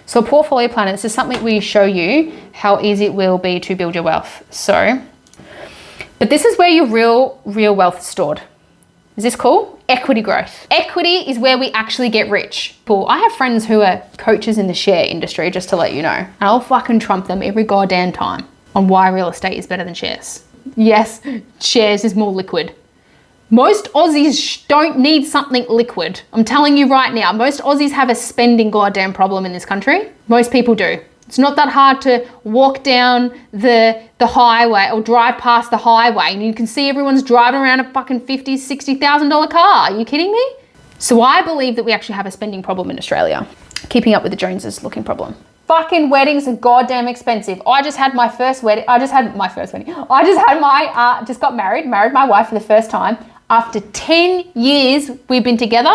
So a portfolio planner, this is something we show you how easy it will be to build your wealth. So, but this is where your real wealth is stored. Is this cool? Equity growth. Equity is where we actually get rich. Cool. I have friends who are coaches in the share industry, just to let you know. And I'll fucking trump them every goddamn time on why real estate is better than shares. Yes, shares is more liquid. Most Aussies don't need something liquid. I'm telling you right now, most Aussies have a spending goddamn problem in this country. Most people do. It's not that hard to walk down the highway or drive past the highway and you can see everyone's driving around a fucking $50,000, $60,000 car. Are you kidding me? So I believe that we actually have a spending problem in Australia. Keeping up with the Joneses looking problem. Fucking weddings are goddamn expensive. I just got married my wife for the first time. After 10 years we've been together,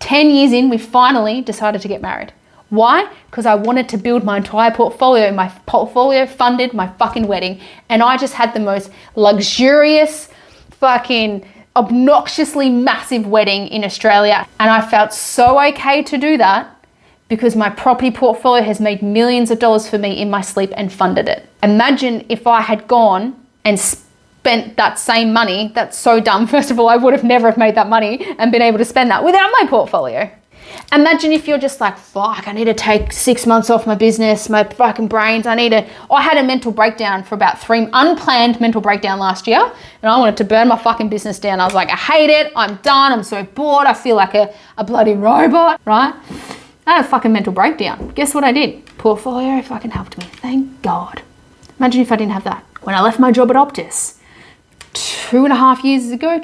10 years in, we finally decided to get married. Why? Because I wanted to build my entire portfolio. My portfolio funded my fucking wedding. And I just had the most luxurious, fucking obnoxiously massive wedding in Australia. And I felt so okay to do that because my property portfolio has made millions of dollars for me in my sleep and funded it. Imagine if I had gone and spent that same money. That's so dumb. First of all, I would have never have made that money and been able to spend that without my portfolio. Imagine if you're just like, fuck, I need to take 6 months off my business, my fucking brains. I had a mental breakdown for about unplanned mental breakdown last year. And I wanted to burn my fucking business down. I was like, I hate it. I'm done. I'm so bored. I feel like a bloody robot, right? I had a fucking mental breakdown. Guess what I did? Portfolio fucking helped me. Thank God. Imagine if I didn't have that. When I left my job at Optus, 2.5 years ago,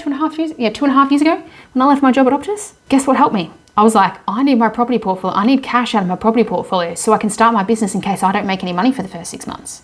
when I left my job at Optus, guess what helped me? I was like, I need my property portfolio. I need cash out of my property portfolio so I can start my business in case I don't make any money for the first 6 months.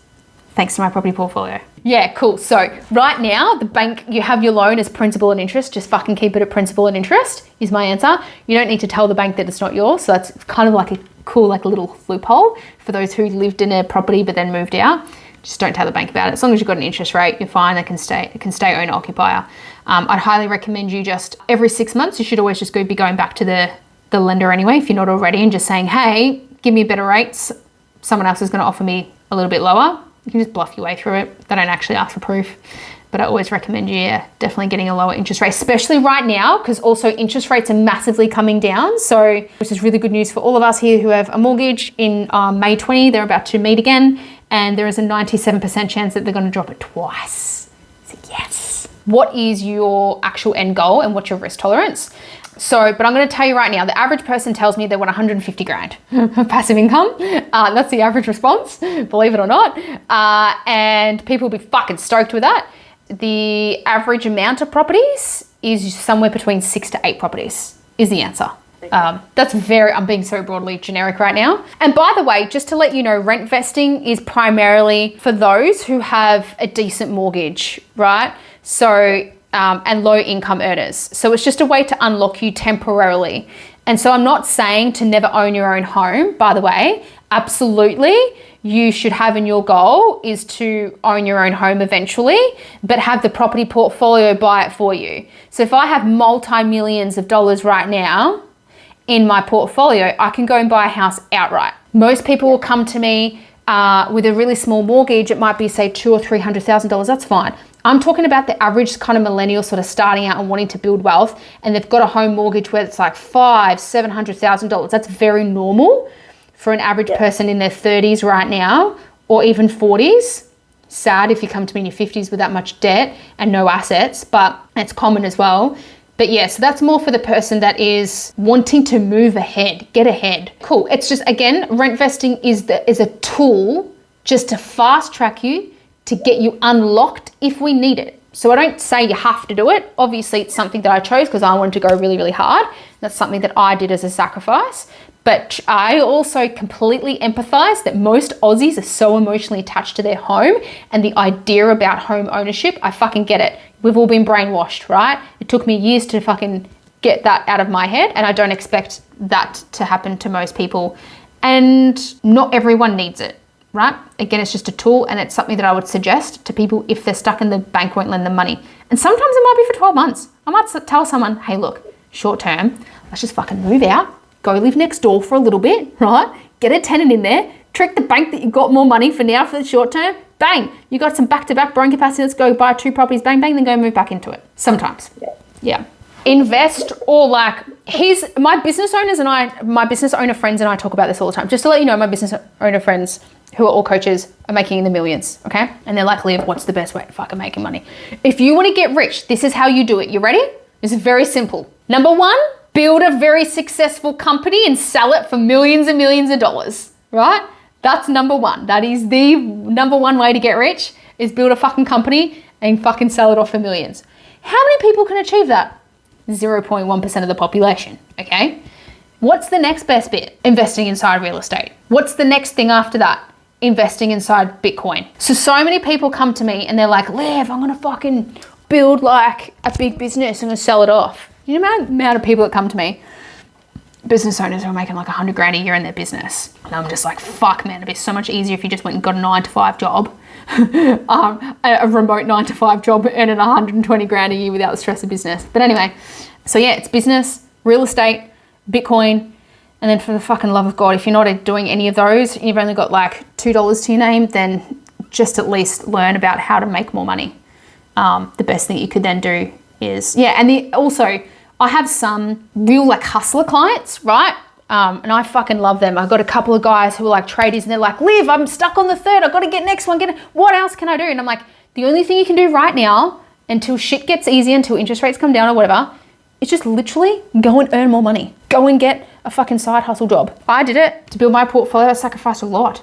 Thanks to my property portfolio. Yeah, cool. So right now, the bank, you have your loan as principal and interest. Just fucking keep it at principal and interest is my answer. You don't need to tell the bank that it's not yours. So that's kind of like a cool, like a little loophole for those who lived in a property but then moved out. Just don't tell the bank about it. As long as you've got an interest rate, you're fine. It can stay owner-occupier. I'd highly recommend you just every 6 months, you should always just be going back to the lender anyway, if you're not already, and just saying, hey, give me better rates. Someone else is going to offer me a little bit lower. You can just bluff your way through it. They don't actually ask for proof. But I always recommend you, definitely getting a lower interest rate, especially right now, because also interest rates are massively coming down. So, which is really good news for all of us here who have a mortgage. In May 20, they're about to meet again, and there is a 97% chance that they're going to drop it twice. So yes. What is your actual end goal and what's your risk tolerance? So, but I'm going to tell you right now, the average person tells me they want 150 grand of passive income. That's the average response, believe it or not. And people will be fucking stoked with that. The average amount of properties is somewhere between 6 to 8 properties is the answer. I'm being so broadly generic right now. And by the way, just to let you know, rent vesting is primarily for those who have a decent mortgage, right? So, and low income earners. So it's just a way to unlock you temporarily. And so I'm not saying to never own your own home, by the way. Absolutely, you should have, in your goal is to own your own home eventually, but have the property portfolio buy it for you. So if I have multi-millions of dollars right now in my portfolio, I can go and buy a house outright. Most people will come to me with a really small mortgage. It might be say $200,000 or $300,000. That's fine. I'm talking about the average kind of millennial sort of starting out and wanting to build wealth, and they've got a home mortgage where it's like $500,000-$700,000. That's very normal for an average person in their 30s right now, or even 40s. Sad if you come to me in your 50s with that much debt and no assets, but it's common as well. But yeah, so that's more for the person that is wanting to move ahead, get ahead. Cool. It's just, again, rent vesting is a tool just to fast track you, to get you unlocked if we need it. So I don't say you have to do it. Obviously, it's something that I chose because I wanted to go really, really hard. That's something that I did as a sacrifice. But I also completely empathize that most Aussies are so emotionally attached to their home and the idea about home ownership. I fucking get it. We've all been brainwashed, right? It took me years to fucking get that out of my head, and I don't expect that to happen to most people. And not everyone needs it. Right? Again, it's just a tool, and it's something that I would suggest to people if they're stuck and the bank won't lend them money. And sometimes it might be for 12 months. I might tell someone, hey, look, short term, let's just fucking move out, go live next door for a little bit, right? get a tenant in there, trick the bank that you got more money for now for the short term, bang, you got some back-to-back borrowing capacity, let's go buy 2 properties, bang, bang, then go move back into it. Sometimes. Yeah. Invest, or like, my business owner friends and I talk about this all the time. Just to let you know, my business owner friends who are all coaches are making in the millions, okay? And they're like, Liv, what's the best way to fucking making money? If you want to get rich, this is how you do it. You ready? This is very simple. Number 1, build a very successful company and sell it for millions and millions of dollars, right? That's number 1. That is the number 1 way to get rich, is build a fucking company and fucking sell it off for millions. How many people can achieve that? 0.1% of the population, okay? What's the next best bit? Investing inside real estate. What's the next thing after that? Investing inside Bitcoin. So many people come to me and they're like, Liv, I'm gonna fucking build like a big business, I'm gonna sell it off. You know the amount of people that come to me, business owners who are making like 100 grand a year in their business. And I'm just like, fuck man, it'd be so much easier if you just went and got a 9-to-5 job. A remote 9-to-5 job earning 120 grand a year without the stress of business. But anyway, so yeah, it's business, real estate, Bitcoin, and then for the fucking love of God, if you're not doing any of those, you've only got like $2 to your name, then just at least learn about how to make more money. The best thing you could then do is, also I have some real like hustler clients, right? And I fucking love them. I've got a couple of guys who are like tradies and they're like, Liv, I'm stuck on the 3rd. I've got to get next one. What else can I do? And I'm like, the only thing you can do right now until shit gets easier, until interest rates come down or whatever, is just literally go and earn more money. Go and get a fucking side hustle job. I did it to build my portfolio. I sacrificed a lot.